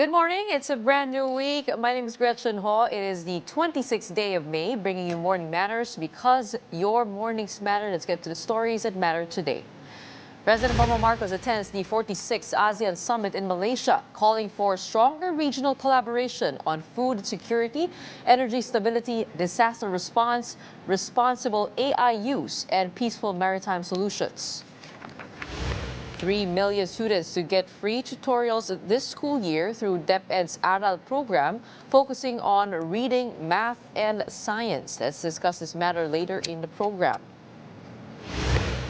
Good morning. It's a brand new week. My name is Gretchen Ho. It is the 26th day of May, bringing you Morning Matters because your mornings matter. Let's get to the stories that matter today. President Bongbong Marcos attends the 46th ASEAN Summit in Malaysia, calling for stronger regional collaboration on food security, energy stability, disaster response, responsible AI use, and peaceful maritime solutions. 3 million students to get free tutorials this school year through DepEd's Aral program, focusing on reading, math, and science. Let's discuss this matter later in the program.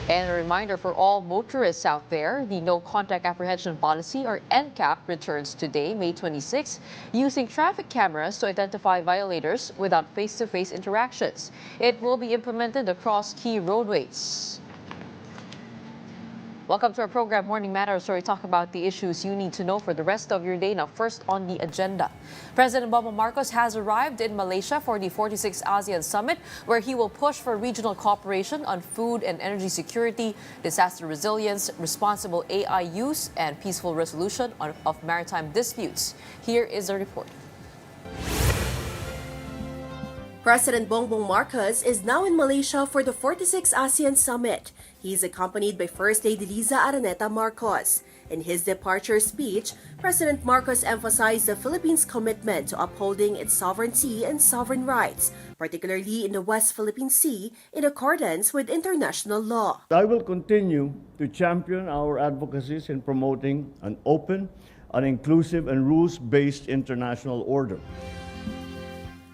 And a reminder for all motorists out there, the No Contact Apprehension Policy, or NCAP, returns today, May 26, using traffic cameras to identify violators without face-to-face interactions. It will be implemented across key roadways. Welcome to our program, Morning Matters, where we talk about the issues you need to know for the rest of your day. Now, first on the agenda, President Bongbong Marcos has arrived in Malaysia for the 46th ASEAN Summit, where he will push for regional cooperation on food and energy security, disaster resilience, responsible AI use, and peaceful resolution of maritime disputes. Here is a report. President Bongbong Marcos is now in Malaysia for the 46th ASEAN Summit. He is accompanied by First Lady Liza Araneta Marcos. In his departure speech, President Marcos emphasized the Philippines' commitment to upholding its sovereignty and sovereign rights, particularly in the West Philippine Sea, in accordance with international law. I will continue to champion our advocacies in promoting an open, an inclusive, and rules-based international order.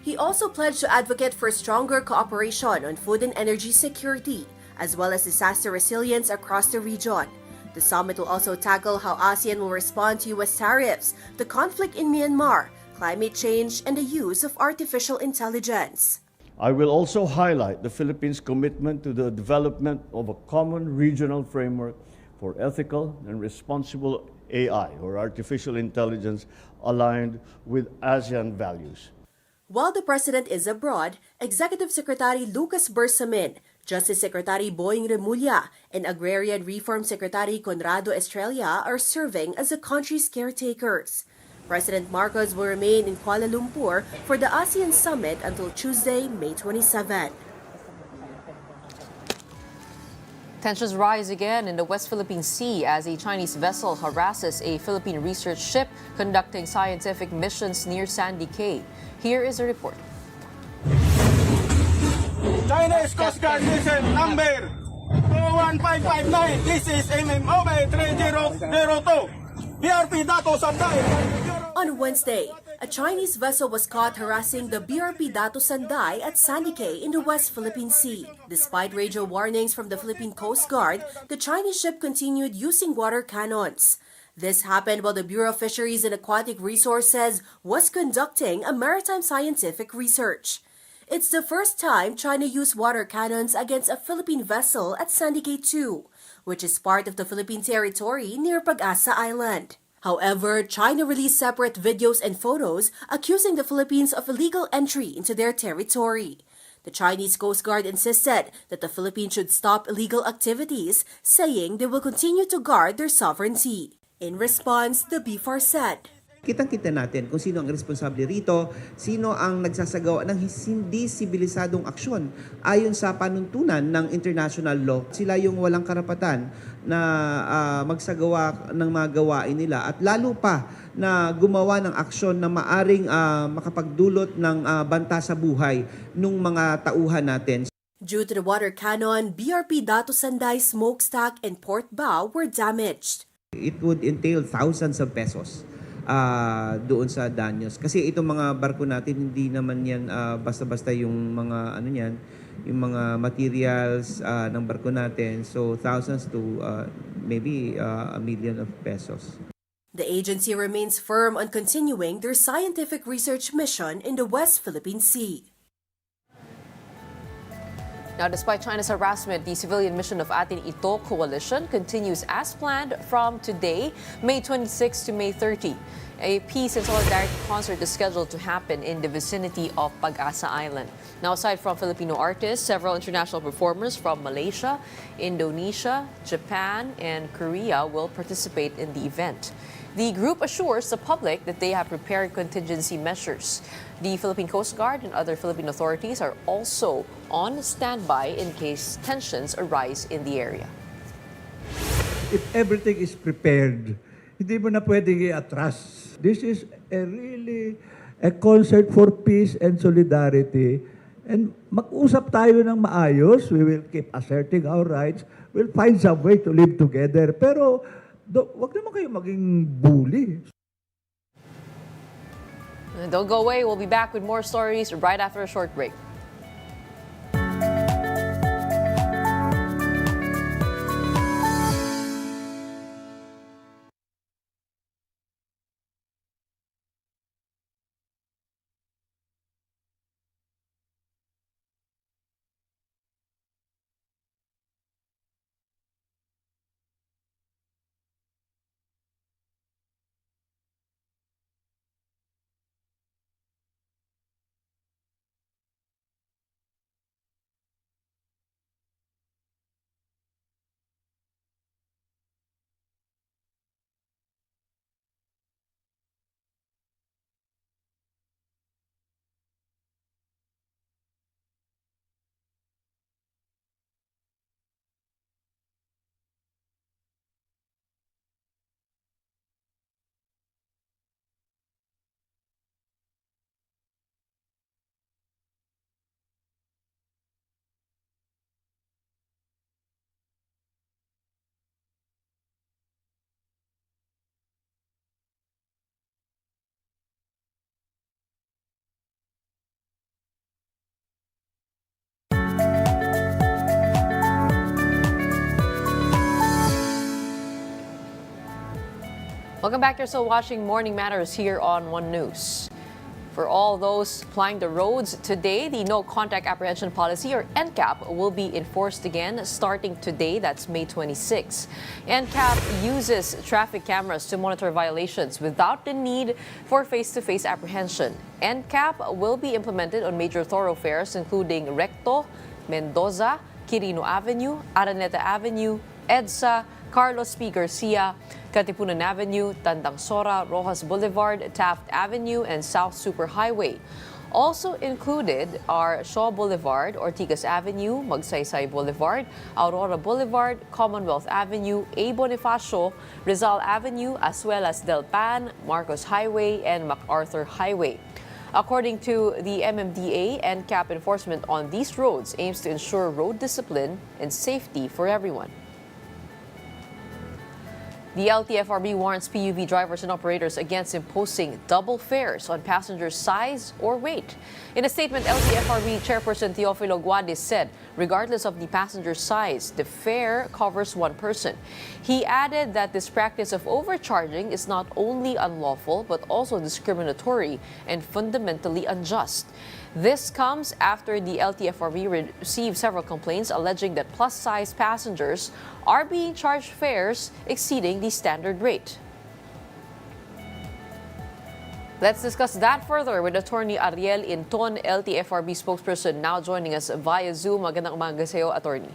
He also pledged to advocate for stronger cooperation on food and energy security, as well as disaster resilience across the region. The summit will also tackle how ASEAN will respond to U.S. tariffs, the conflict in Myanmar, climate change, and the use of artificial intelligence. I will also highlight the Philippines' commitment to the development of a common regional framework for ethical and responsible AI, or artificial intelligence, aligned with ASEAN values. While the President is abroad, Executive Secretary Lucas Bersamin, Justice Secretary Boying Remulla, and Agrarian Reform Secretary Conrado Estrella are serving as the country's caretakers. President Marcos will remain in Kuala Lumpur for the ASEAN Summit until Tuesday, May 27. Tensions rise again in the West Philippine Sea as a Chinese vessel harasses a Philippine research ship conducting scientific missions near Sandy Cay. Here is a report. China's Coast Guard mission number 21559. This is MMOB 3002. BRP Dato Sanday. On Wednesday, a Chinese vessel was caught harassing the BRP Dato Sanday at Sandy Cay in the West Philippine Sea. Despite radio warnings from the Philippine Coast Guard, the Chinese ship continued using water cannons. This happened while the Bureau of Fisheries and Aquatic Resources was conducting a maritime scientific research. It's the first time China used water cannons against a Philippine vessel at Sandy Cay 2, which is part of the Philippine territory near Pag-asa Island. However, China released separate videos and photos accusing the Philippines of illegal entry into their territory. The Chinese Coast Guard insisted that the Philippines should stop illegal activities, saying they will continue to guard their sovereignty. In response, the BFAR said, Kitang-kita natin kung sino ang responsable rito, sino ang nagsasagawa ng hindi sibilisadong aksyon ayon sa panuntunan ng international law. Sila yung walang karapatan na magsagawa ng mga gawain nila at lalo pa na gumawa ng aksyon na maaring makapagdulot ng banta sa buhay ng mga tauhan natin. Due to the water cannon, BRP Dato Sanday smokestack and port bow were damaged. It would entail thousands of pesos doon sa danyos. Kasi itong mga barko natin, hindi naman yan basta-basta yung mga ano yan, yung mga materials ng barko natin. So thousands to maybe a million of pesos. The agency remains firm on continuing their scientific research mission in the West Philippine Sea. Now, despite China's harassment, the civilian mission of Atin Ito Coalition continues as planned from today, May 26 to May 30. A peace and solidarity concert is scheduled to happen in the vicinity of Pag-asa Island. Now, aside from Filipino artists, several international performers from Malaysia, Indonesia, Japan, and Korea will participate in the event. The group assures the public that they have prepared contingency measures. The Philippine Coast Guard and other Philippine authorities are also on standby in case tensions arise in the area. If everything is prepared, hindi mo na pwedeng i-atras. This is a concert for peace and solidarity. And mag-usap tayo ng maayos. We will keep asserting our rights. We'll find some way to live together. Pero wag naman kayo maging bully. Don't go away. We'll be back with more stories right after a short break. Welcome back. You're still watching Morning Matters here on One News. For all those plying the roads today, the No Contact Apprehension Policy, or NCAP, will be enforced again starting today. That's May 26. NCAP uses traffic cameras to monitor violations without the need for face-to-face apprehension. NCAP will be implemented on major thoroughfares including Recto, Mendoza, Quirino Avenue, Araneta Avenue, EDSA, Carlos P. Garcia, Katipunan Avenue, Tandang Sora, Rojas Boulevard, Taft Avenue, and South Superhighway. Also included are Shaw Boulevard, Ortigas Avenue, Magsaysay Boulevard, Aurora Boulevard, Commonwealth Avenue, A. Bonifacio, Rizal Avenue, as well as Del Pan, Marcos Highway, and MacArthur Highway. According to the MMDA, NCAP enforcement on these roads aims to ensure road discipline and safety for everyone. The LTFRB warns PUV drivers and operators against imposing double fares on passengers' size or weight. In a statement, LTFRB Chairperson Teofilo Guadis said, regardless of the passenger's size, the fare covers one person. He added that this practice of overcharging is not only unlawful but also discriminatory and fundamentally unjust. This comes after the LTFRB received several complaints alleging that plus-size passengers are being charged fares exceeding the standard rate. Let's discuss that further with Attorney Ariel Inton, LTFRB spokesperson, now joining us via Zoom. Magandang umaga sa iyo, Attorney.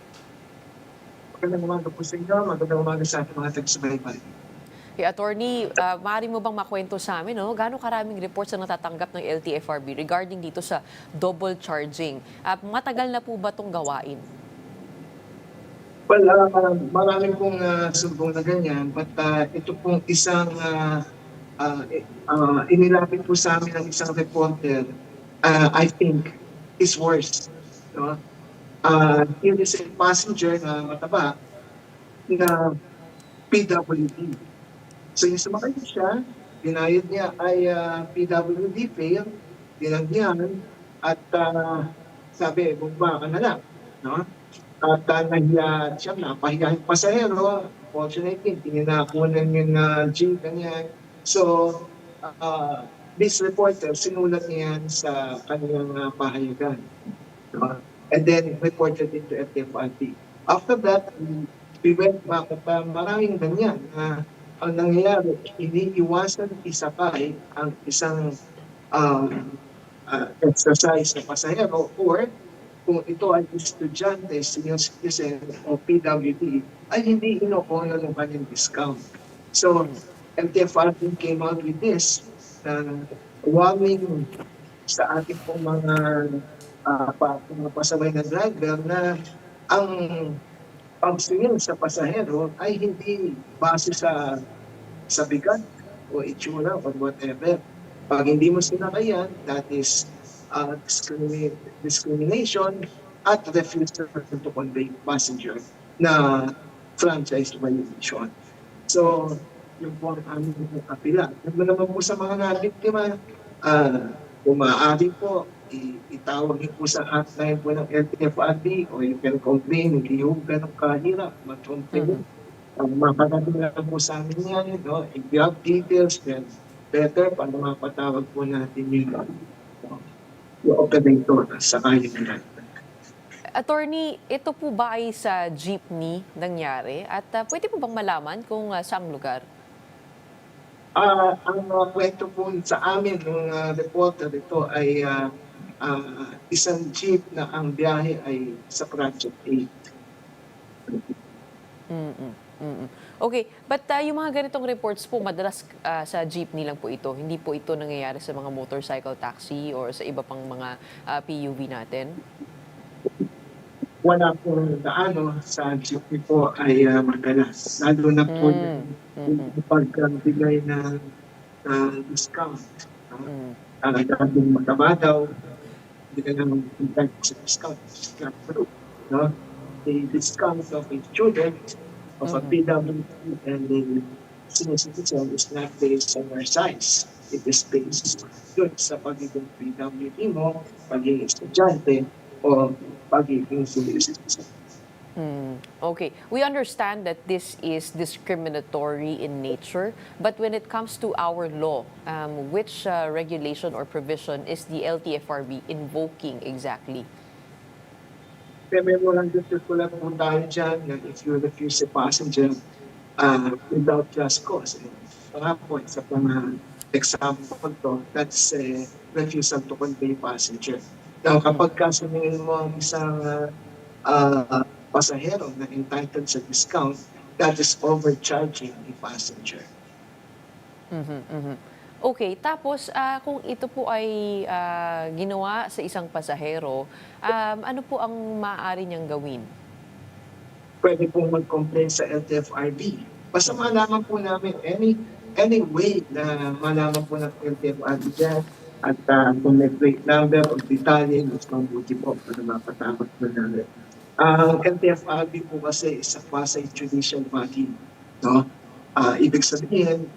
Magandang umaga po sa inyo. Magandang umaga sa ating mga taga-subaybay. Hey, Attorney, maaari mo bang makwento sa amin, gaano karaming reports na natatanggap ng LTFRB regarding dito sa double charging? Matagal na po ba itong gawain? Well, maraming pong sumbong na ganyan, but ito pong isang inilapit po sa amin ng isang reporter, I think, is worse. No? Yun is a passenger na mataba na PWD. So yung sumakay siya, binayad niya ay PWD fare, dinagyan, at sabi, bumaba ka na lang. No? At nahiya siya, napahiya yung pasahero. Fortunately, tininakunan yung G, ganyan. So, this reporter, sinulat niya yan sa kanyang pahayagan. No? And then, reported it to FTFRB. After that, we went back at maraming ganyan. Ang nangyayari, iniiwasan isakay ang isang exercise na pasahero, or kung ito ay estudyante, senior citizen o PWD, ay hindi ino-honor ng kanyang discount. So, LTFRB came out with this na warning sa ating pong mga pasaway na driver na ang pagsingil sa pasahero ay hindi base sa bigat o itsura or whatever. Pag hindi mo sinakayan, that is discrimination at refusal to convey passenger na franchise violation. So, yung po ang aming apila. Yung naman po sa mga nabiktima, kung maaari po, itawag niyo po sa hotline po ng LTFRB o you can complain, hindi yung ganun kahirap mag-complain. Makakarating lang po sa amin yan, no? I-grab details, then better para mapatawag po natin yung operator sa kayong driver. Attorney, ito po ba ay sa jeepney nangyari? At pwede po bang malaman kung saang lugar? Ang kwento po sa amin ng reporter ito ay isang jeep na ang biyahe ay sa Project 8. Okay, but yung mga ganitong reports po, madalas sa jeepney lang po ito. Hindi po ito nangyayari sa mga motorcycle taxi or sa iba pang mga PUV natin? Wala po gaano sa jeepney po ay madalas. Lalo na po yung pagbigay ng discount. Ang ating magkabadaw, hindi ka naman contact sa discount. Discount group. No? The discount of a student, of a PWD and the senior citizen is not based on your size. It is based yun sa pagiging PWD mo, pagiging estudyante, o pagiging senior citizen. Okay, we understand that this is discriminatory in nature, but when it comes to our law, which regulation or provision is the LTFRB invoking exactly? Kaya may walang discipline po tayo dyan na if you refuse a passenger without just cause. Mga po, sa mga example to, that's a refusal to convey passenger. Now, kapag kasuningin mo ang isang pasahero na entitled sa discount, that is overcharging the passenger. Okay, tapos kung ito po ay ginawa sa isang pasahero, ano po ang maaari niyang gawin? Pwede po mag-complain sa LTFRB. Basta malaman po namin any way na malaman po ng LTFRB dyan at kung may plate number o detalye, mas mabuti po para mapatawag po namin. Ang LTFRB po kasi is a quasi-judicial body. No? Ibig sabihin,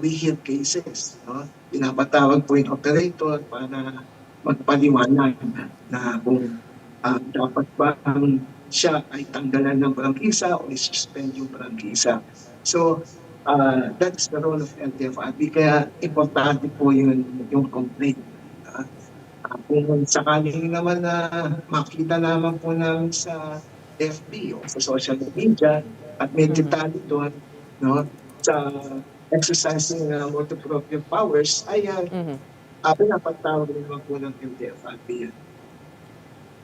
we hear cases. No? Pinapatawag po yung operator para magpaliwanag na kung dapat ba siya ay tanggalan ng prangkisa o i-suspend yung prangkisa. So, that's the role of LTFRB. Kaya importante po yung complaint. Kung sakaling naman na makita naman po namin sa FB o sa social media at may detalye doon, no, sa exercising multi-proprio powers, ay pinapatawag naman po ng LTFRB.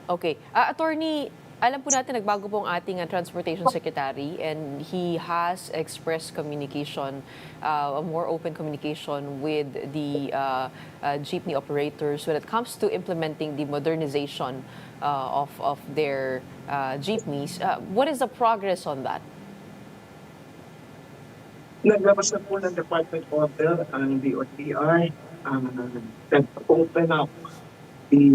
Okay. Attorney, alam po natin nagbago po ang ating Transportation Secretary and he has expressed communication, a more open communication with the jeepney operators when it comes to implementing the modernization of their jeepneys. What is the progress on that? Naglabas na po ng Department Order ang DOTR that open up the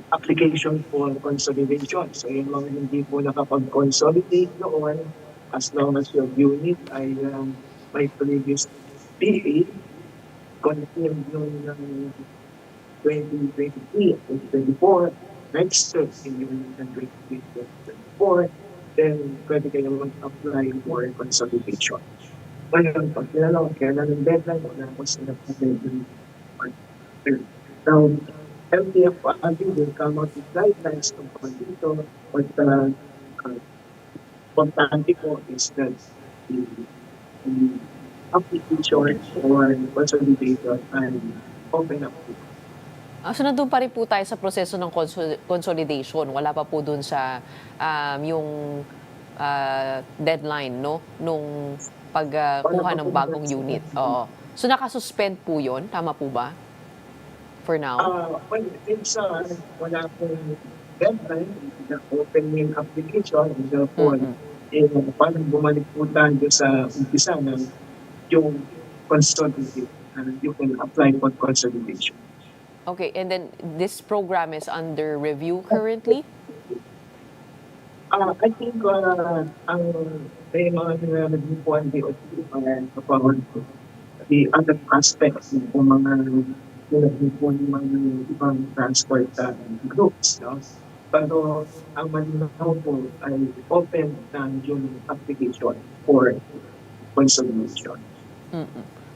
application for consolidation. So yung mga hindi po nakapag-consolidate noon, as long as your unit ay may previous PA, confirmed yung 2023 2024, registered in unit ng 2024, then pwede kayo mag-apply for consolidation. Ngayon, pag tinanong, kailan ang deadline, wala po sila pwede. Now, LTFRB will come out with guidelines tungkol dito. But importante po is that the application for consolidation and open up. So nandun pa rin po tayo sa proseso ng consolidation. Wala pa po dun sa yung deadline, no? Nung pagkuha ng bagong unit. Oo. So nakasuspend po yun, tama po ba? For now? Well, it's wala pong deadline na opening application, therefore, parang bumalik po tayo sa umpisa na yung consolidate, you can apply for consolidation. Okay, and then this program is under review currently? I think ang may mga nagbubuan di kapag the other aspects ng mga nagbubuan ng mga ibang transport groups, no? Pero ang malinaw po ay open na yung application for consolidation.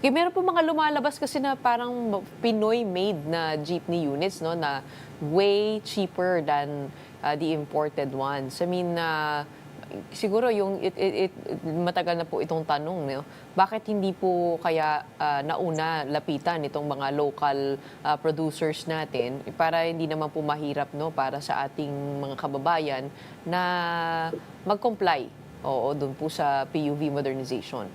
Okay, meron po mga lumalabas kasi na parang Pinoy-made na jeepney units, no, na way cheaper than the imported ones. I mean, siguro yung matagal na po itong tanong, no? Bakit hindi po kaya nauna lapitan itong mga local producers natin para hindi naman po mahirap, no, para sa ating mga kababayan na mag-comply, oo, dun po sa PUV modernization.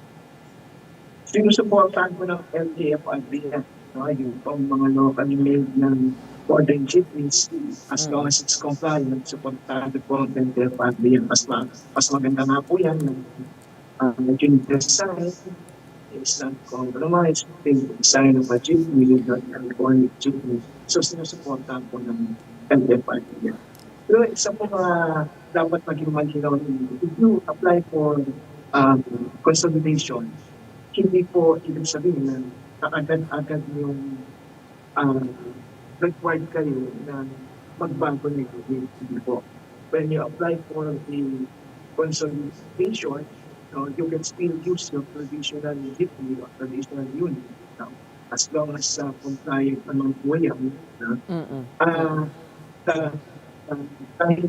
Sinusuportahan ko ng LTFRB yan, no? Yung pang mga locally made ng modern jeepneys, as long as it's compliant, supportahan ko ng LTFRB yan. Mas maganda nga po yan. Yung design is not compromised. Yung design of a jeepney, not an iconic jeepney. So sinusuportahan ko ng LTFRB yan. Pero isa po dapat maging malinaw, if you apply for consolidation, hindi po ibig sabihin na kaagad-agad yung required kayo na magbago na yun. Hindi po. When you apply for the consolidation, you can still use your traditional jeepney or traditional unit, as long as compliant naman po yan. Kahit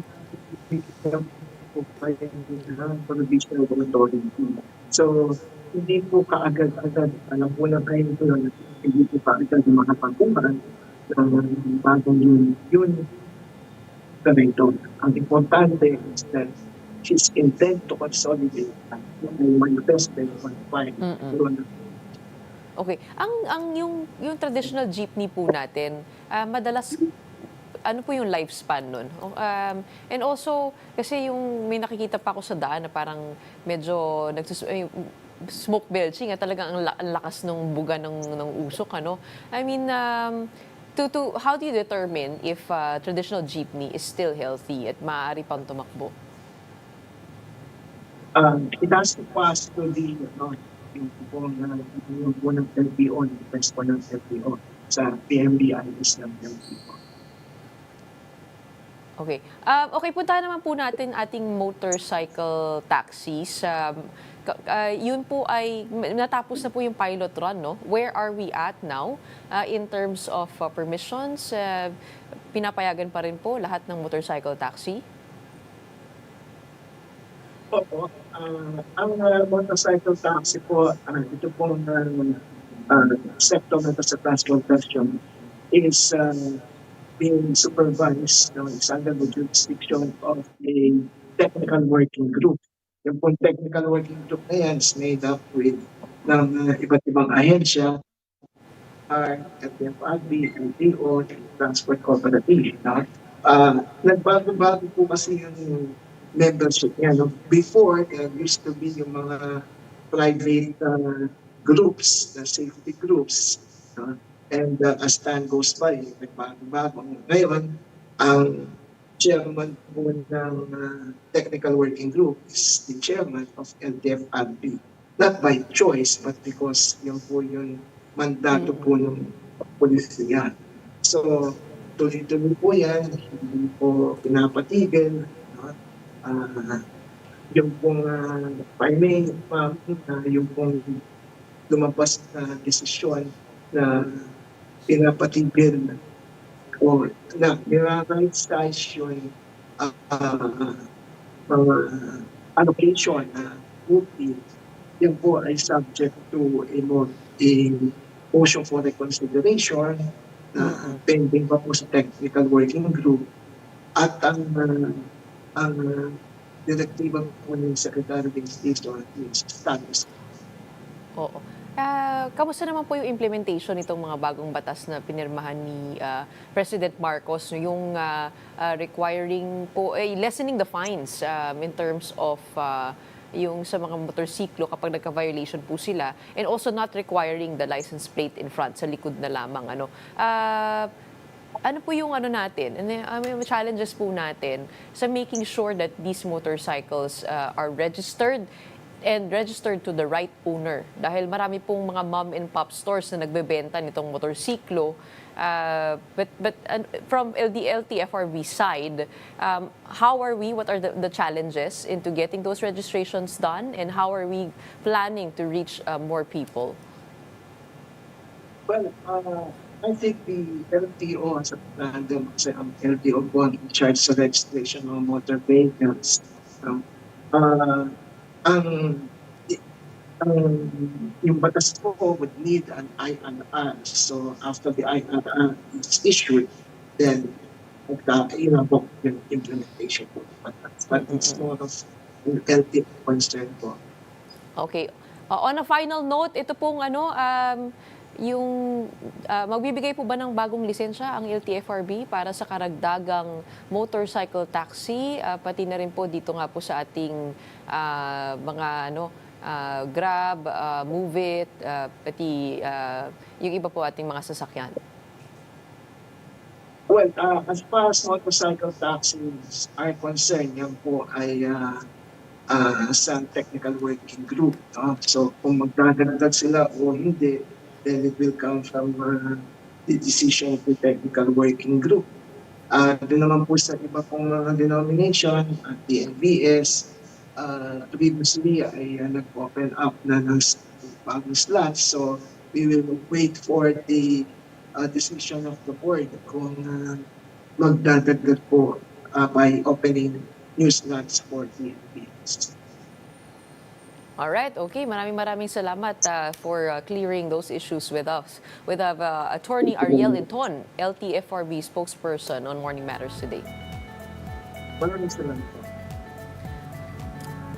provisional authority. So, hindi po kaagad-agad, alam po na tayo ito yun, hindi po kaagad makapagkuhan ng bagong yun na ito. Ang importante is that his intent to consolidate yung manifested on file. Okay. Yung traditional jeepney po natin, madalas ano po yung lifespan nun? And also, kasi yung may nakikita pa ako sa daan na parang medyo smoke belching, talagang ang lakas ng buga ng usok, ano? I mean, how do you determine if traditional jeepney is still healthy at maaari pang tumakbo? It has to pass to the yung ng LTO, yung test po ng LTO sa PMBIS ng LTO. Okay. Okay, puntahan naman po natin ating motorcycle taxis. Yun po ay, natapos na po yung pilot run, no? Where are we at now in terms of permissions? Pinapayagan pa rin po lahat ng motorcycle taxi? Opo. Ang motorcycle taxi po, ito po sector na ito sa transportation is being supervised, is under the jurisdiction of a technical working group. Yung pong technical working group na yan is made up with ng iba't ibang ahensya, FFRB, LTO, Transport Cooperative. Nagbago-bago po kasi yung membership niya. No? Before, there used to be yung mga private groups, safety groups. And as time goes by, nagbago-bago. Ngayon, ang chairman po ng technical working group is the chairman of LTFRB. Not by choice, but because yun po yung mandato po ng polisiya. So, tuloy-tuloy po yan, hindi po pinapatigil. Yung pong filing, yung pong lumabas na desisyon na pinapatigil o na nirarightsize yung mga allocation na UP, yan po ay subject to a motion for reconsideration na pending pa po sa technical working group at ang direktiba po ng Secretary of State is status Oo. Kamusta naman po yung implementation nitong mga bagong batas na pinirmahan ni President Marcos, no? Yung requiring po, lessening the fines in terms of yung sa mga motorsiklo kapag nagka-violation po sila, and also not requiring the license plate in front, sa likod na lamang. Ano po yung ano natin, may challenges po natin sa making sure that these motorcycles are registered and registered to the right owner. Dahil marami pong mga mom and pop stores na nagbebenta nitong motorsiklo. But from the LTFRB side, what are the challenges into getting those registrations done, and how are we planning to reach more people? Well, I think the LTO as a random, kasi ang LTO po ang in charge sa registration ng motor vehicles. Uh, ang, ang yung batas po would need an INR. So after the INR is issued, then yun ang po yung implementation po. But it's more of an LTO concern po. Okay. On a final note, ito pong yung magbibigay po ba ng bagong lisensya ang LTFRB para sa karagdagang motorcycle taxi, pati na rin po dito nga po sa ating mga Grab, Move It, pati yung iba po ating mga sasakyan. Well, as far as motorcycle taxis are concerned, yan po ay sa technical working group. So kung magdadagdag sila o hindi, then it will come from the decision of the technical working group. Doon naman po sa iba pong mga denomination, the MVS, previously ay nag-open up na ng bagong slots. So we will wait for the decision of the board kung magdadagdag po by opening new slots for the MVS. All right, okay. Maraming salamat for clearing those issues with us. With Attorney Ariel Inton, LTFRB spokesperson on Morning Matters today. Maraming salamat po.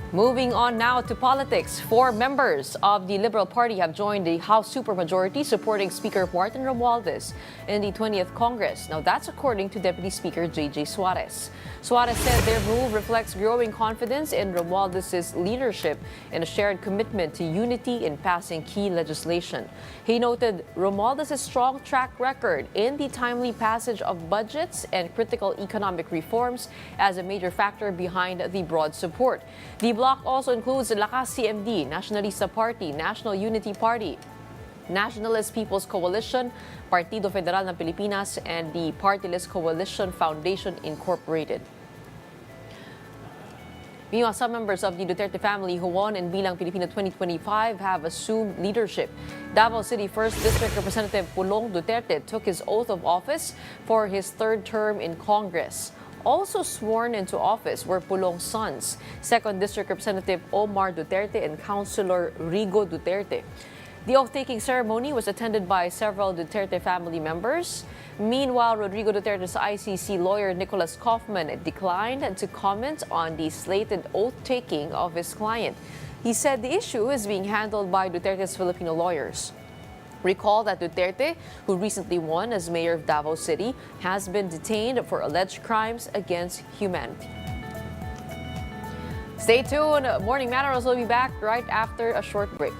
Moving on now to politics. 4 members of the Liberal Party have joined the House supermajority supporting Speaker Martin Romualdez in the 20th Congress. Now that's according to Deputy Speaker J.J. Suarez. Suarez said their move reflects growing confidence in Romualdez's leadership and a shared commitment to unity in passing key legislation. He noted Romualdez's strong track record in the timely passage of budgets and critical economic reforms as a major factor behind the broad support. The bloc also includes Lakas CMD, Nationalista Party, National Unity Party, Nationalist People's Coalition, Partido Federal ng Pilipinas, and the Partyless Coalition Foundation Incorporated. Meanwhile, some members of the Duterte family who won in Bilang Pilipino 2025 have assumed leadership. Davao City 1st District Representative Pulong Duterte took his oath of office for his 3rd term in Congress. Also sworn into office were Pulong's sons, 2nd District Representative Omar Duterte and Councilor Rigo Duterte. The oath-taking ceremony was attended by several Duterte family members. Meanwhile, Rodrigo Duterte's ICC lawyer Nicholas Kaufman declined to comment on the slated oath-taking of his client. He said the issue is being handled by Duterte's Filipino lawyers. Recall that Duterte, who recently won as mayor of Davao City, has been detained for alleged crimes against humanity. Stay tuned. Morning Matters will be back right after a short break.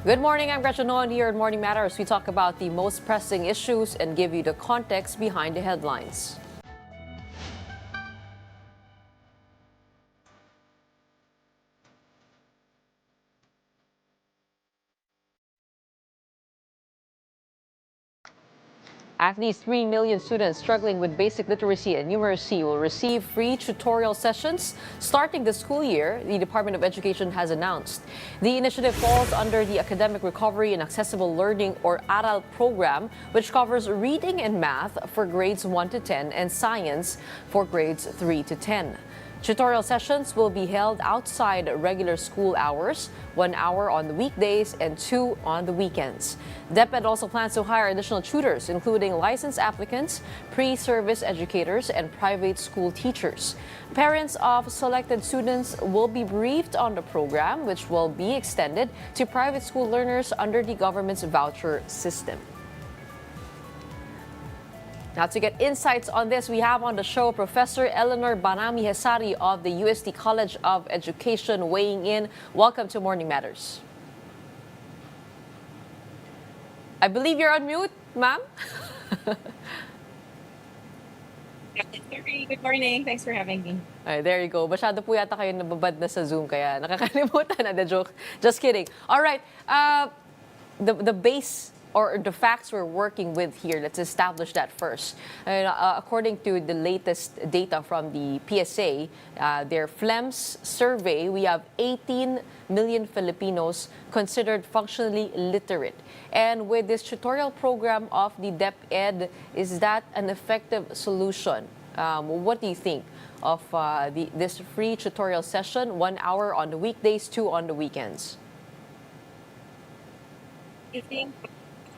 Good morning, I'm Gretchen Ho, and here at Morning Matters, we talk about the most pressing issues and give you the context behind the headlines. At least 3 million students struggling with basic literacy and numeracy will receive free tutorial sessions starting the school year, the Department of Education has announced. The initiative falls under the Academic Recovery and Accessible Learning or ARAL program, which covers reading and math for grades 1 to 10 and science for grades 3 to 10. Tutorial sessions will be held outside regular school hours, 1 hour on the weekdays and 2 on the weekends. DepEd also plans to hire additional tutors, including licensed applicants, pre-service educators, and private school teachers. Parents of selected students will be briefed on the program, which will be extended to private school learners under the government's voucher system. Now, to get insights on this, we have on the show Professor Eleanor Banami Hesari of the UST College of Education weighing in. Welcome to Morning Matters. I believe you're on mute, ma'am. Good morning. Thanks for having me. Ay, there you go. Masyado po yata kayo nababad na sa Zoom, kaya nakakalimutan na. The joke. Just kidding. All right. The base or the facts we're working with here, let's establish that first. According to the latest data from the PSA, their FLEMS survey, we have 18 million Filipinos considered functionally literate. And with this tutorial program of the DepEd, is that an effective solution? What do you think of this free tutorial session, 1 hour on the weekdays, 2 on the weekends? I think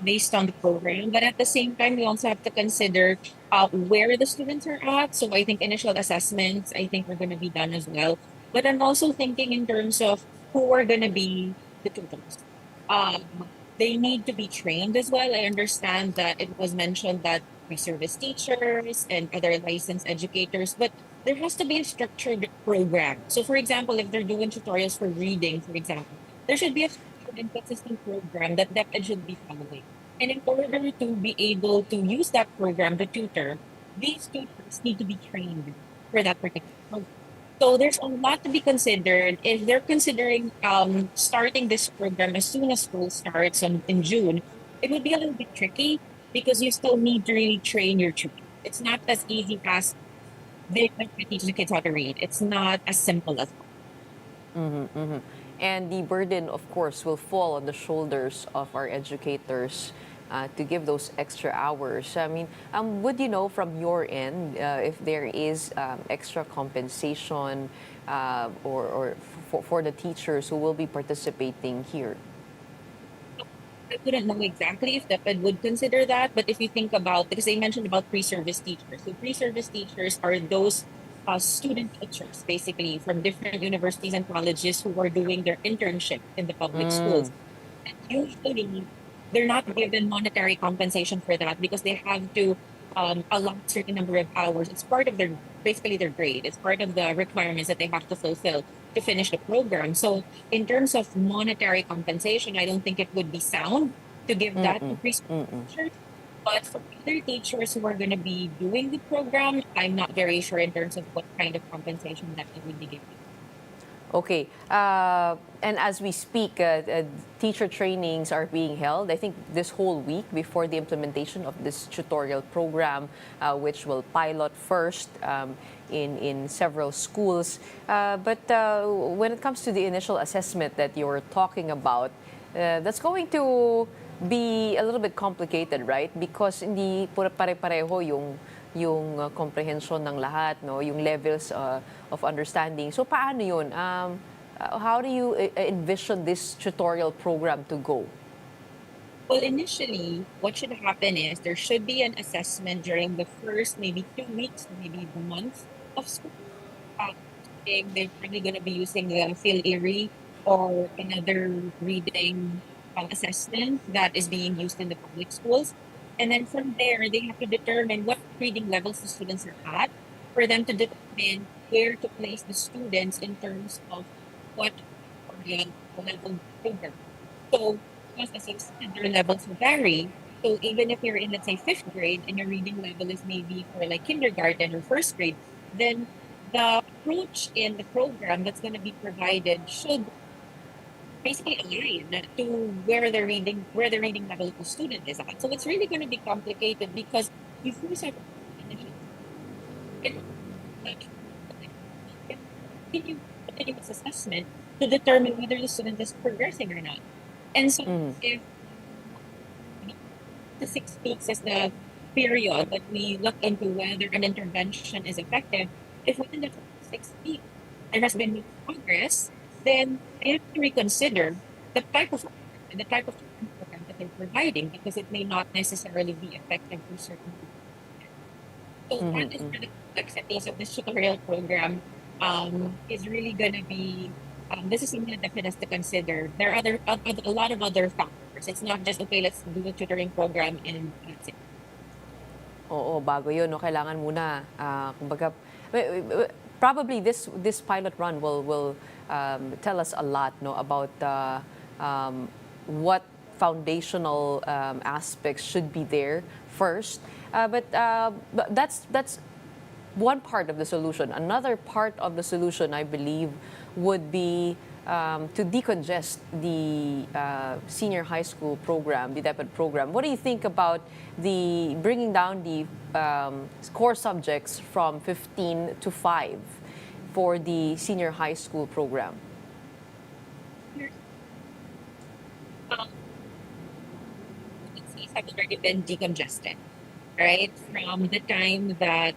based on the program, but at the same time, we also have to consider where the students are at. So I think initial assessments, I think, are going to be done as well. But I'm also thinking in terms of who are going to be the tutors. They need to be trained as well. I understand that it was mentioned that pre-service teachers and other licensed educators, but there has to be a structured program. So for example, if they're doing tutorials for reading, for example, there should be a structured and consistent program that DepEd should be following. And in order to be able to use that program to tutor, these tutors need to be trained for that particular program. So there's a lot to be considered. If they're considering starting this program as soon as school starts in June, it would be a little bit tricky because you still need to really train your tutor. It's not as easy as they teach the kids how to read. It's not as simple as that. And the burden, of course, will fall on the shoulders of our educators to give those extra hours. I mean, would you know from your end if there is extra compensation or for the teachers who will be participating here? I wouldn't know exactly if DepEd would consider that, but if you think about, because they mentioned about pre-service teachers. So pre-service teachers are those student teachers, basically, from different universities and colleges who are doing their internship in the public schools. And usually, they're not given monetary compensation for that because they have to allot a certain number of hours. It's part of their, basically their grade. It's part of the requirements that they have to fulfill to finish the program. So in terms of monetary compensation, I don't think it would be sound to give that to preschool teachers. But for other teachers who are going to be doing the program, I'm not very sure in terms of what kind of compensation that they would be given. Okay. And as we speak, teacher trainings are being held, I think, this whole week before the implementation of this tutorial program, which will pilot first in several schools. But when it comes to the initial assessment that you're talking about, that's going to be a little bit complicated, right? Because hindi pare-pareho yung comprehension ng lahat, no, yung levels of understanding. So paano yun? How do you envision this tutorial program to go? Well, initially, what should happen is there should be an assessment during the first maybe 2 weeks, maybe the month of school. They're probably going to be using the Phil Erie or another reading assessment that is being used in the public schools. And then from there, they have to determine what reading levels the students are at for them to determine where to place the students in terms of what level program. So because as you said, their levels vary. So even if you're in, let's say, fifth grade and your reading level is maybe for like kindergarten or first grade, then the approach in the program that's going to be provided should basically align to where the reading level of the student is at. So it's really going to be complicated because you first have continuous assessment to determine whether the student is progressing or not. And so if the 6 weeks is the period that we look into whether an intervention is effective, if within the 6 weeks there has been no progress, then they have to reconsider the type of program that they're providing because it may not necessarily be effective for certain. So that is where the complexities of this tutorial program is really going to be. This is something that DepEd has to consider. There are a lot of other factors. It's not just okay, let's do the tutoring program and that's it. Oo, bago yun, no? Kailangan muna, kumbaga, probably this pilot run will tell us a lot, no, about what foundational aspects should be there first. But that's one part of the solution. Another part of the solution, I believe, would be to decongest the senior high school program, the DepEd program. What do you think about the bringing down the core subjects from 15 to 5 for the senior high school program? Cities have already been decongested, right? From the time that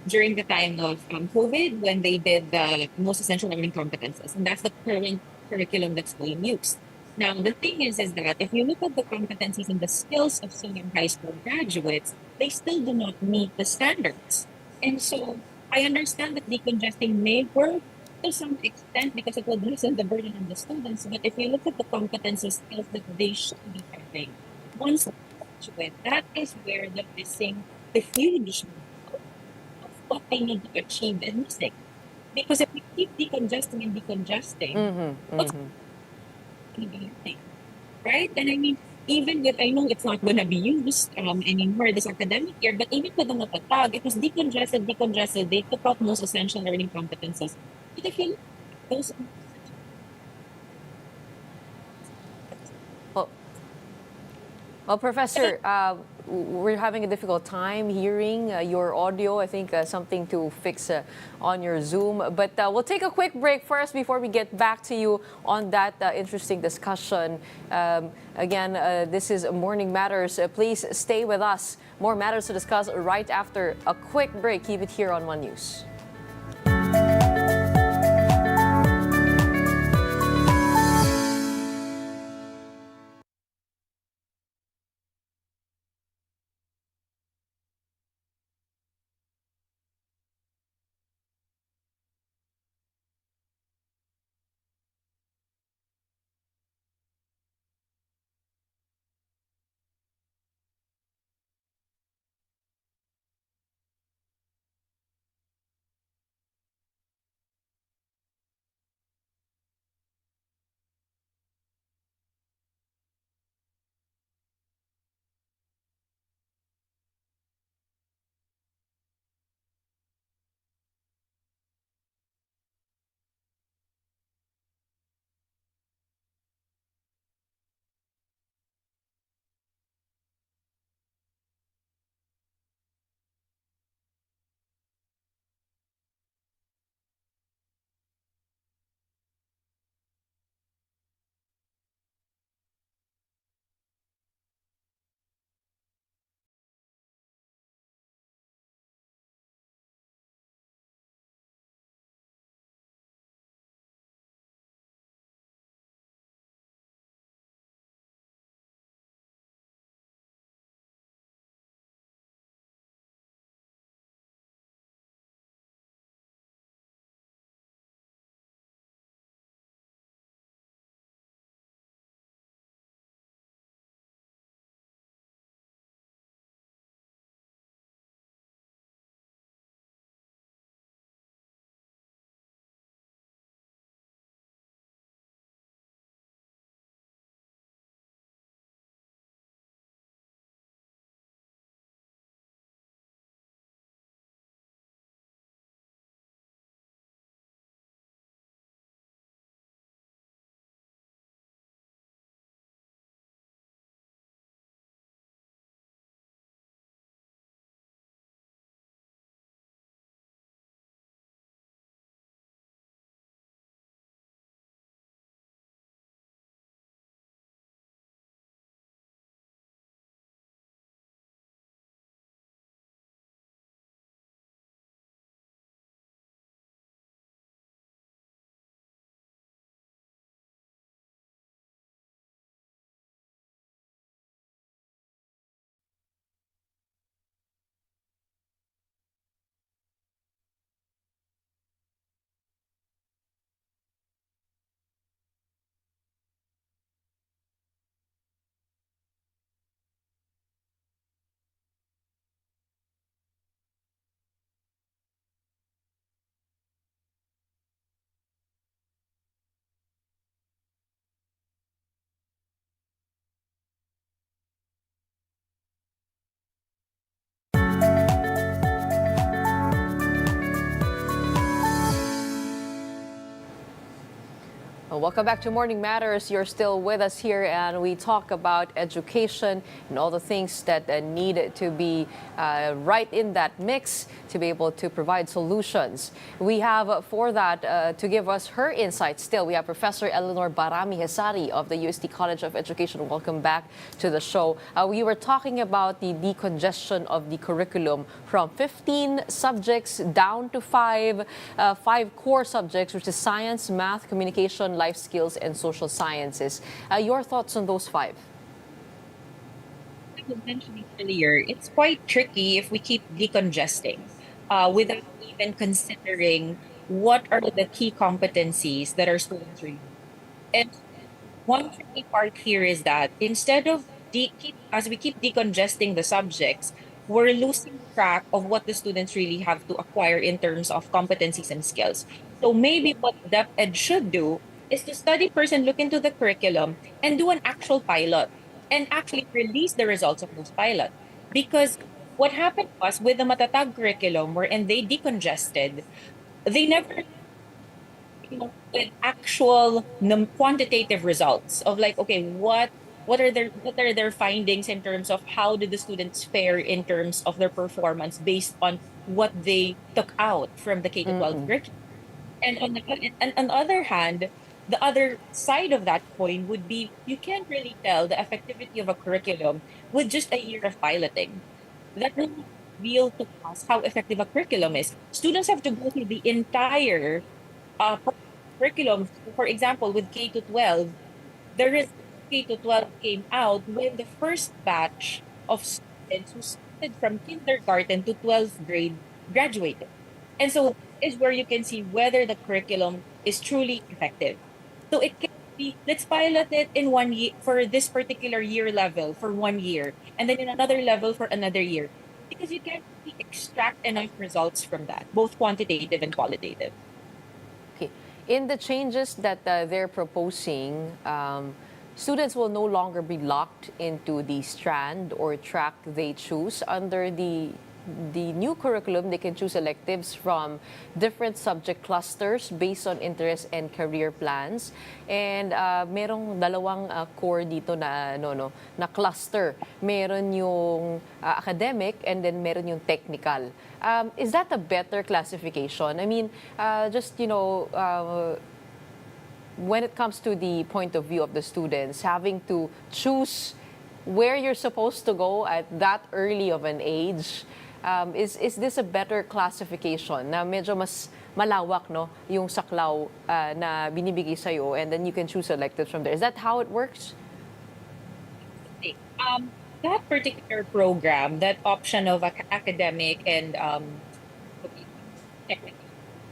during the time of COVID, when they did the most essential learning competences, and that's the current curriculum that's being used. Now, the thing is that if you look at the competencies and the skills of senior high school graduates, they still do not meet the standards. And so I understand that decongesting may work to some extent because it will lessen the burden on the students. But if you look at the competency skills that they should be having, once graduate, that is where the huge of what they need to achieve is missing. Because if we keep decongesting and decongesting, what's going to be happening, right? And I mean, even with, I know it's not going to be used anymore this academic year, but even with the natatag, it was decongested. They took out most essential learning competencies. But if you look at those, Well, Well, Professor, we're having a difficult time hearing your audio. I think something to fix on your Zoom. But we'll take a quick break first before we get back to you on that interesting discussion. Again, this is Morning Matters. Please stay with us. More matters to discuss right after a quick break. Keep it here on One News. Welcome back to Morning Matters. You're still with us here, and we talk about education and all the things that need to be right in that mix to be able to provide solutions. We have for that to give us her insights. Still, we have Professor Eleanor Barami Hesari of the UST College of Education. Welcome back to the show. We were talking about the decongestion of the curriculum from 15 subjects down to five core subjects, which is science, math, communication, life skills, and social sciences. Your thoughts on those five? I was mentioning earlier, it's quite tricky if we keep decongesting without even considering what are the key competencies that our students really need. And one tricky part here is that instead of as we keep decongesting the subjects, we're losing track of what the students really have to acquire in terms of competencies and skills. So maybe what DepEd should do is to study first and look into the curriculum and do an actual pilot and actually release the results of those pilots. Because what happened was with the Matatag curriculum, wherein they decongested, they never with actual quantitative results of like, okay, what are their findings in terms of how did the students fare in terms of their performance based on what they took out from the K to 12 curriculum. And on the other hand, the other side of that coin would be you can't really tell the effectivity of a curriculum with just a year of piloting. That will reveal to us how effective a curriculum is. Students have to go through the entire uh, curriculum. For example, with K to 12, the result of K to 12 came out when the first batch of students who started from kindergarten to 12th grade graduated. And so this is where you can see whether the curriculum is truly effective. So it can be, let's pilot it in 1 year for this particular year level for 1 year, and then in another level for another year. Because you can't really extract enough results from that, both quantitative and qualitative. Okay. In the changes that they're proposing, students will no longer be locked into the strand or track they choose. Under the new curriculum, they can choose electives from different subject clusters based on interest and career plans. And merong dalawang core dito na na cluster. Meron yung academic and then meron yung technical. Is that a better classification? I mean, when it comes to the point of view of the students, having to choose where you're supposed to go at that early of an age, is this a better classification na medyo mas malawak yung saklaw na binibigay sa'yo, and then you can choose electives from there? Is that how it works? That particular program, that option of academic and technical,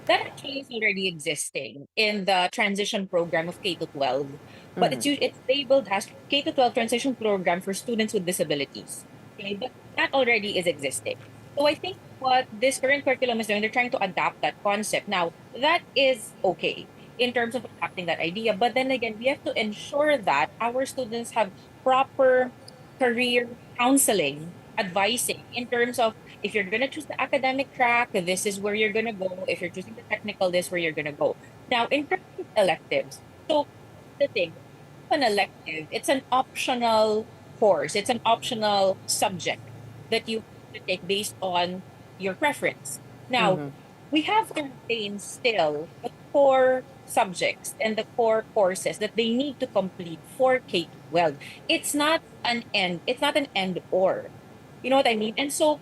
that actually is already existing in the transition program of K to 12. But it's labeled as K to 12 transition program for students with disabilities. Okay, but that already is existing. So I think what this current curriculum is doing, they're trying to adapt that concept. Now, that is okay in terms of adapting that idea. But then again, we have to ensure that our students have proper career counseling, advising in terms of if you're going to choose the academic track, this is where you're going to go. If you're choosing the technical, this is where you're going to go. Now, in terms of electives, so the thing, an elective, it's an optional course, it's an optional subject that you have to take based on your preference. Now, we have to retain still the core subjects and the core courses that they need to complete for K-12. It's not an end or. You know what I mean? And so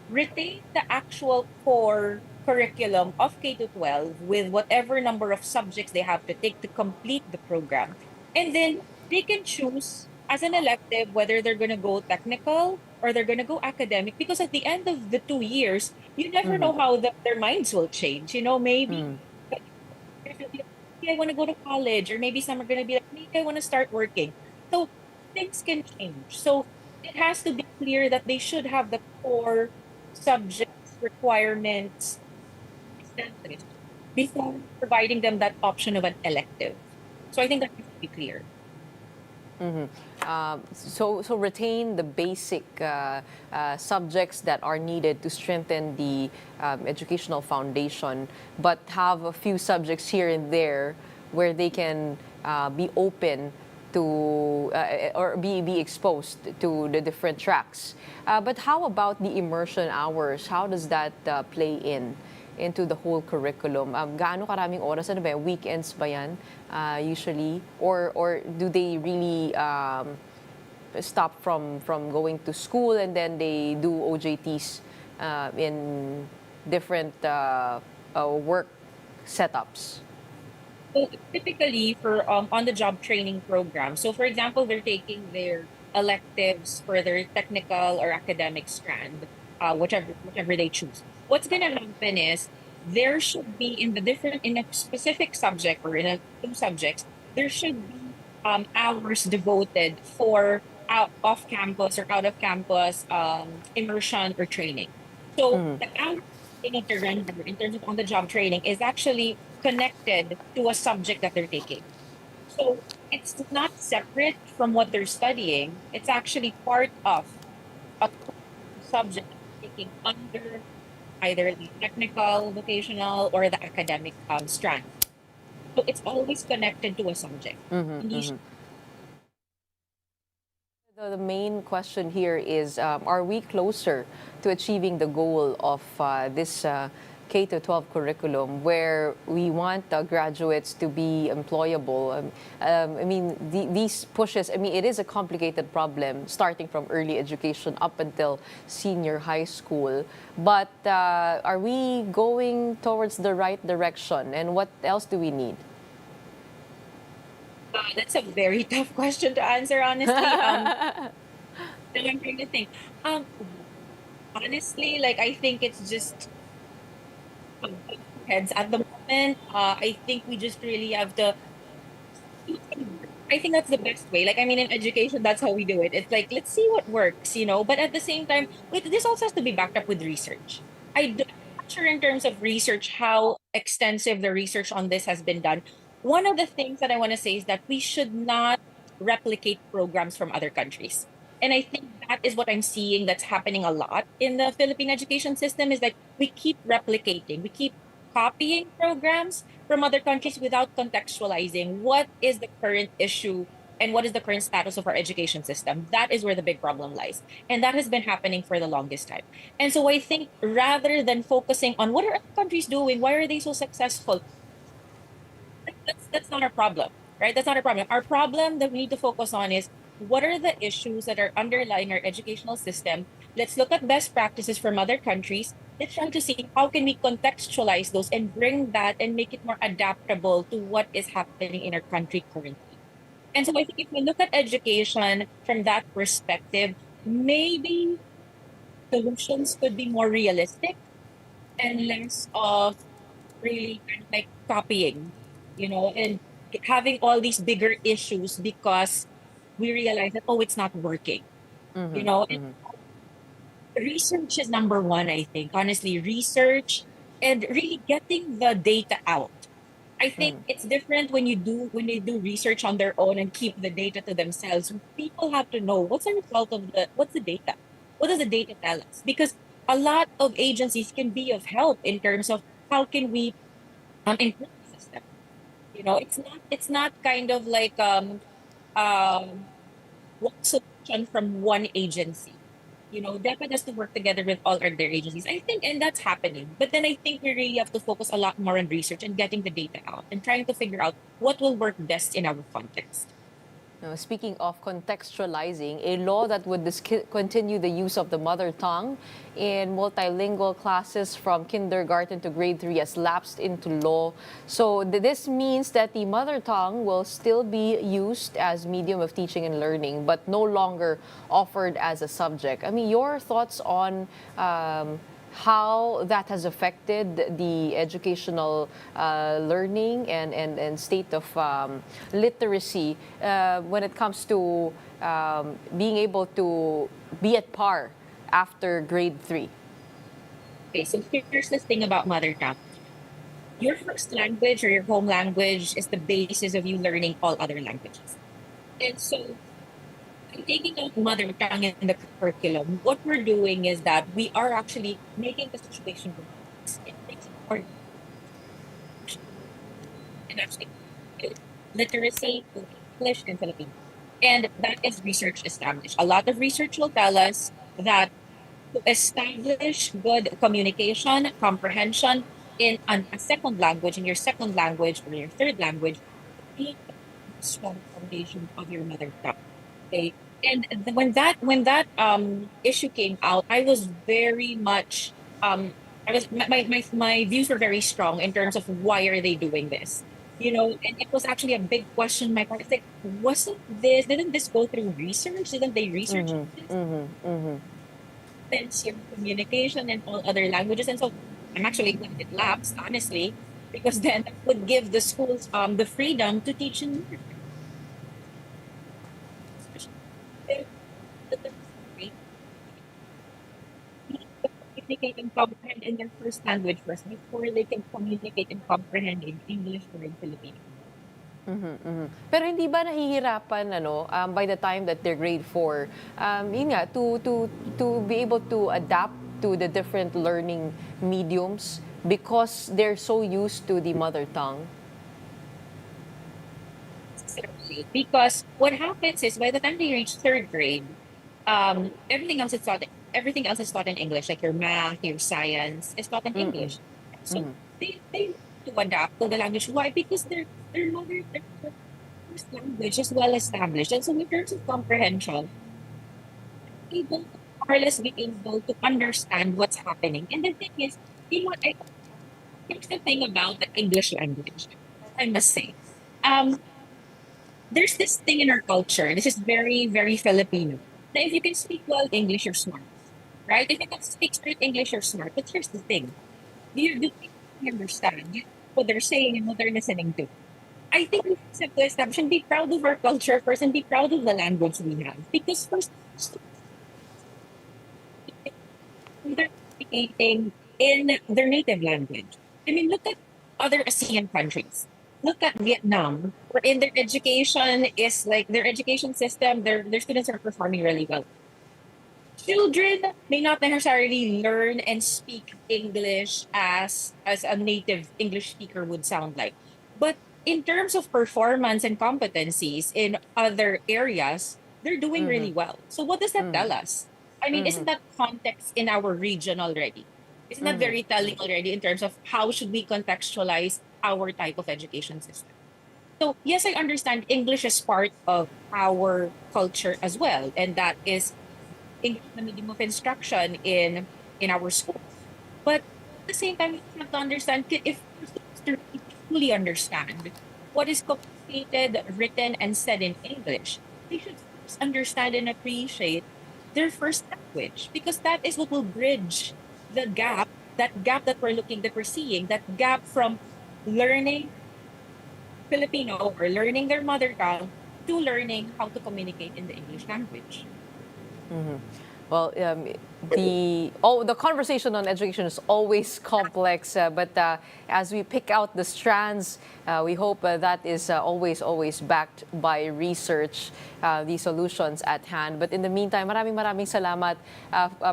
retain the actual core curriculum of K to 12 with whatever number of subjects they have to take to complete the program. And then they can choose as an elective whether they're going to go technical or they're going to go academic, because at the end of the 2 years, you never know how their minds will change. You know, maybe maybe I want to go to college, or maybe some are going to be like, maybe I want to start working. So things can change. So it has to be clear that they should have the core subjects, requirements before providing them that option of an elective. So I think that needs to be clear. So retain the basic subjects that are needed to strengthen the educational foundation, but have a few subjects here and there where they can be open to or be exposed to the different tracks. But how about the immersion hours? How does that play into the whole curriculum? Gaano karaming oras? Ano ba yan? Weekends ba yan usually? Or do they really stop from going to school and then they do OJTs in different work setups? So typically for on-the-job training program, so for example, they're taking their electives for their technical or academic strand, whichever they choose. What's gonna happen is there should be in a specific subject or in a two subjects, there should be hours devoted for out off campus or out of campus immersion or training. So the hours they need to render in terms of on the job training is actually connected to a subject that they're taking. So it's not separate from what they're studying. It's actually part of a subject that they're taking under either the technical, vocational, or the academic strand. So it's always connected to a subject. Hindi siya The main question here is, are we closer to achieving the goal of this K to 12 curriculum where we want graduates to be employable? I mean, these pushes, I mean, it is a complicated problem starting from early education up until senior high school. But are we going towards the right direction? And what else do we need? That's a very tough question to answer, honestly. I'm trying to think. Um, honestly, like I think it's just heads at the moment. I think we just really have to. I think that's the best way. Like, I mean, in education, that's how we do it. It's like, let's see what works, you know. But at the same time, wait, this also has to be backed up with research. I'm not sure in terms of research how extensive the research on this has been done. One of the things that I want to say is that we should not replicate programs from other countries. And I think that is what I'm seeing that's happening a lot in the Philippine education system is that we keep replicating, we keep copying programs from other countries without contextualizing what is the current issue and what is the current status of our education system. That is where the big problem lies. And that has been happening for the longest time. And so I think rather than focusing on what are other countries doing, why are they so successful, that's not our problem, right? That's not our problem. Our problem that we need to focus on is what are the issues that are underlying our educational system. Let's look at best practices from other countries. Let's try to see how can we contextualize those and bring that and make it more adaptable to what is happening in our country currently. And so I think if we look at education from that perspective, maybe solutions could be more realistic and less of really kind of like copying, you know, and having all these bigger issues because we realize that, oh, it's not working, you know. And research is number one, I think, honestly, research and really getting the data out. I think it's different when they do research on their own and keep the data to themselves. People have to know what's the result of what's the data? What does the data tell us? Because a lot of agencies can be of help in terms of how can we improve the system. You know, it's not kind of like um one solution from one agency. You know, DEPA has to work together with all other agencies. I think, and that's happening. But then I think we really have to focus a lot more on research and getting the data out and trying to figure out what will work best in our context. Now, speaking of contextualizing, a law that would discontinue the use of the mother tongue in multilingual classes from kindergarten to grade 3 has lapsed into law. So this means that the mother tongue will still be used as medium of teaching and learning, but no longer offered as a subject. I mean, your thoughts on how that has affected the educational learning and state of literacy when it comes to being able to be at par after grade 3. Okay, so here's the thing about mother tongue. Your first language or your home language is the basis of you learning all other languages. And so by taking out mother tongue in the curriculum, what we're doing is that we are actually making the situation worse. It makes it more and actually literacy in English and Filipino. And that is research established. A lot of research will tell us that to establish good communication, comprehension in a second language, in your second language or your third language, you need a strong foundation of your mother tongue. Okay. And when that issue came out, I was very much I was my views were very strong in terms of why are they doing this? You know, and it was actually a big question. My part, it's like, didn't this go through research? Didn't they research this? Sincere communication and all other languages. And so I'm actually glad it lapsed, honestly, because then that would give the schools the freedom to teach in more communicate and comprehend in their first language first before they can communicate and comprehend in English or in Filipino. Pero hindi ba nahihirapan by the time that they're grade 4, yun nga, to be able to adapt to the different learning mediums because they're so used to the mother tongue? Certainly. Because what happens is by the time they reach third grade, everything else is taught in English, like your math, your science is taught in English. So they need to adapt to the language. Why? Because their first language is well established. And so in terms of comprehension, able to more or less be able to understand what's happening. And the thing is, you know what, here's the thing about the English language, I must say. Um, there's this thing in our culture. This is very, very Filipino. That if you can speak well English, you're smart, right? If you can speak straight English, you're smart. But here's the thing: do you understand what they're saying and what they're listening to? I think we have to establish and be proud of our culture first, and be proud of the language we have. Because first, they're communicating in their native language. I mean, look at other ASEAN countries. Look at Vietnam, wherein their education system, their students are performing really well. Children may not necessarily learn and speak English as a native English speaker would sound like. But in terms of performance and competencies in other areas, they're doing really well. So what does that tell us? I mean, isn't that context in our region already? Isn't that very telling already in terms of how should we contextualize our type of education system? So yes, I understand English is part of our culture as well, and that is English the medium of instruction in our schools. But at the same time, you have to understand if our students to really truly understand what is communicated, written, and said in English, they should first understand and appreciate their first language because that is what will bridge the gap, that we're seeing, that gap from learning Filipino or learning their mother tongue to learning how to communicate in the English language. Well, the conversation on education is always complex, but as we pick out the strands, we hope that is always backed by research, the solutions at hand. But in the meantime, maraming salamat,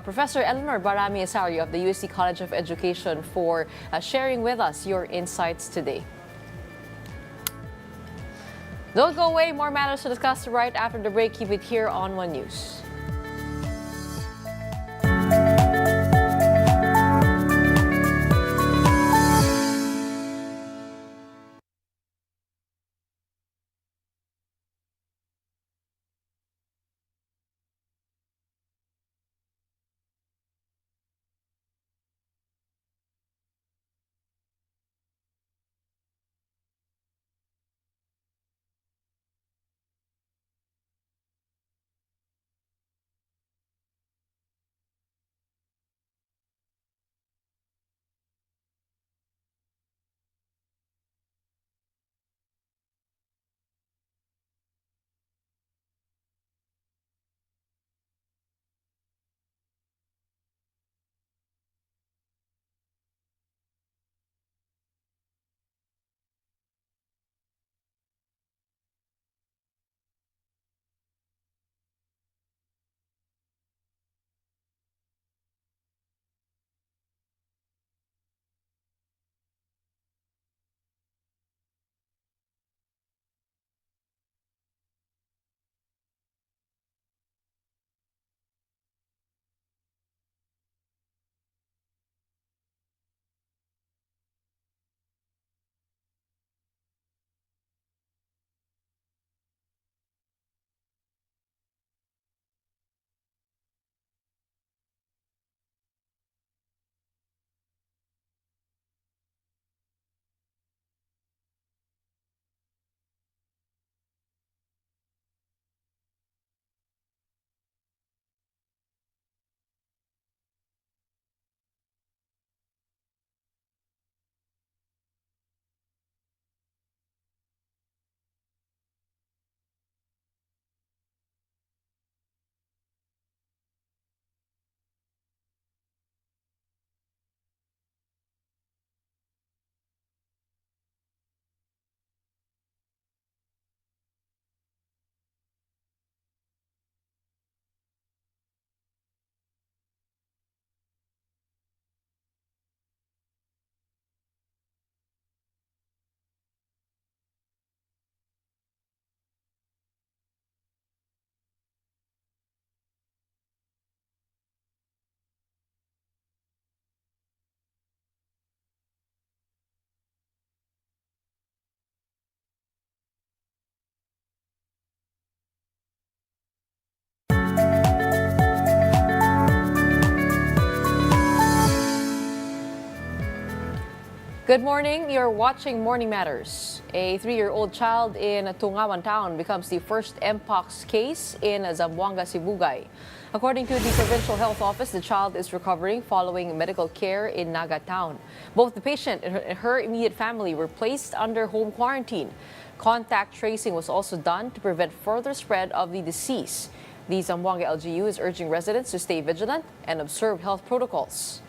Professor Eleanor Barami Asario of the UST College of Education for sharing with us your insights today. Don't go away. More matters to discuss right after the break. Keep it here on One News. Good morning. You're watching Morning Matters. A 3-year-old child in Tungawan Town becomes the first Mpox case in Zamboanga, Sibugay. According to the Provincial Health Office, the child is recovering following medical care in Naga Town. Both the patient and her immediate family were placed under home quarantine. Contact tracing was also done to prevent further spread of the disease. The Zamboanga LGU is urging residents to stay vigilant and observe health protocols.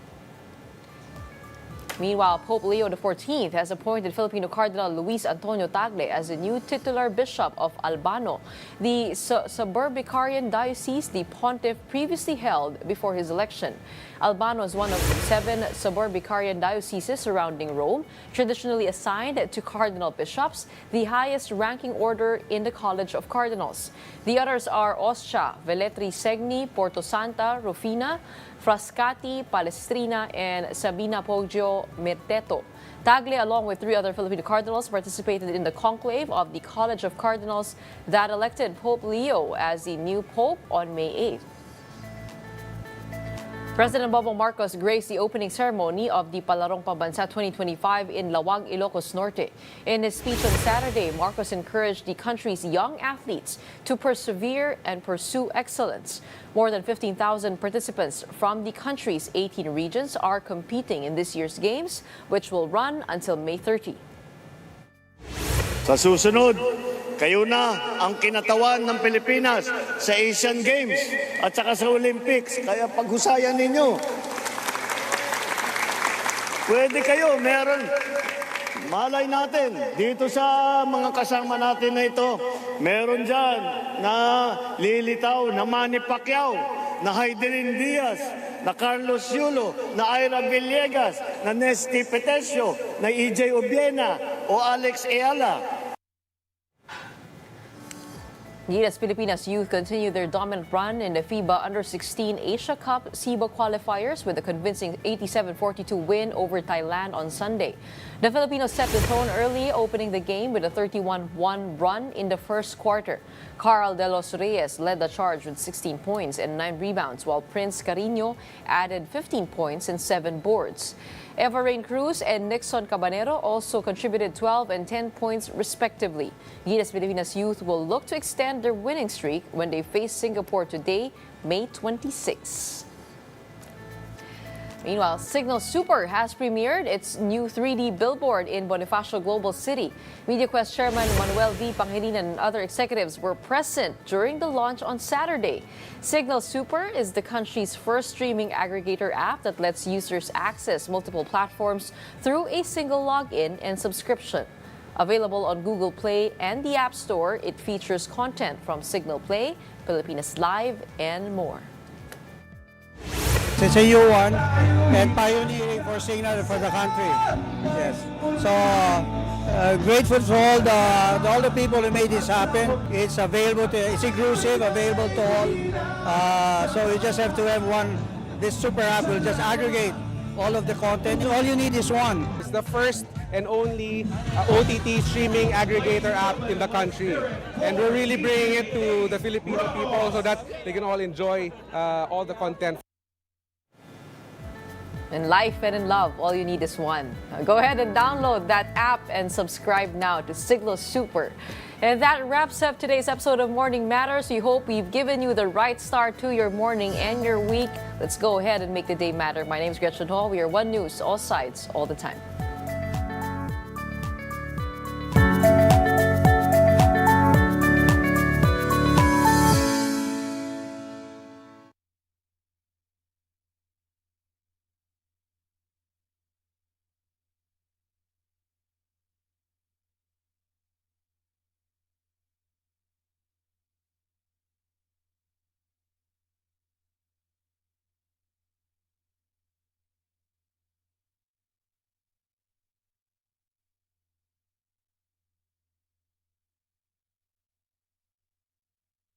Meanwhile, Pope Leo XIV has appointed Filipino Cardinal Luis Antonio Tagle as the new titular bishop of Albano, the suburbicarian diocese the pontiff previously held before his election. Albano is one of 7 suburbicarian dioceses surrounding Rome, traditionally assigned to cardinal bishops, the highest ranking order in the College of Cardinals. The others are Ostia, Velletri Segni, Porto Santa, Rufina, Frascati, Palestrina, and Sabina Poggio Merteto. Tagle, along with 3 other Filipino cardinals, participated in the conclave of the College of Cardinals that elected Pope Leo as the new pope on May 8th. President Bongbong Marcos graced the opening ceremony of the Palarong Pambansa 2025 in Lawag, Ilocos Norte. In his speech on Saturday, Marcos encouraged the country's young athletes to persevere and pursue excellence. More than 15,000 participants from the country's 18 regions are competing in this year's games, which will run until May 30. Sa susunod, kayo na ang kinatawan ng Pilipinas sa Asian Games at saka sa Olympics. Kaya paghusayan ninyo. Pwede kayo, meron. Malay natin, dito sa mga kasama natin na ito, meron dyan na lilitaw, na Manny Pacquiao, na Heidelin Diaz, na Carlos Yulo, na Ira Villegas, na Nesty Petesio, na EJ Obiena o Alex Eala. Gilas Pilipinas youth continue their dominant run in the FIBA Under-16 Asia Cup SEABA qualifiers with a convincing 87-42 win over Thailand on Sunday. The Filipinos set the tone early, opening the game with a 31-1 run in the first quarter. Carl De Los Reyes led the charge with 16 points and 9 rebounds, while Prince Carino added 15 points and 7 boards. Eva Rain Cruz and Nixon Cabanero also contributed 12 and 10 points respectively. Gilas Pilipinas youth will look to extend their winning streak when they face Singapore today, May 26. Meanwhile, Signal Super has premiered its new 3D billboard in Bonifacio Global City. MediaQuest Chairman Manuel V. Pangilinan and other executives were present during the launch on Saturday. Signal Super is the country's first streaming aggregator app that lets users access multiple platforms through a single login and subscription. Available on Google Play and the App Store, it features content from Signal Play, Pilipinas Live, and more. It's a new one and pioneering for Signal for the country. Yes. So grateful to all the people who made this happen. It's available it's inclusive, available to all. So you just have to have one. This super app will just aggregate all of the content. All you need is one. It's the first and only OTT streaming aggregator app in the country. And we're really bringing it to the Filipino people so that they can all enjoy all the content. In life and in love, all you need is one. Go ahead and download that app and subscribe now to Signal Super. And that wraps up today's episode of Morning Matters. We hope we've given you the right start to your morning and your week. Let's go ahead and make the day matter. My name is Gretchen Hall. We are One News, all sides, all the time.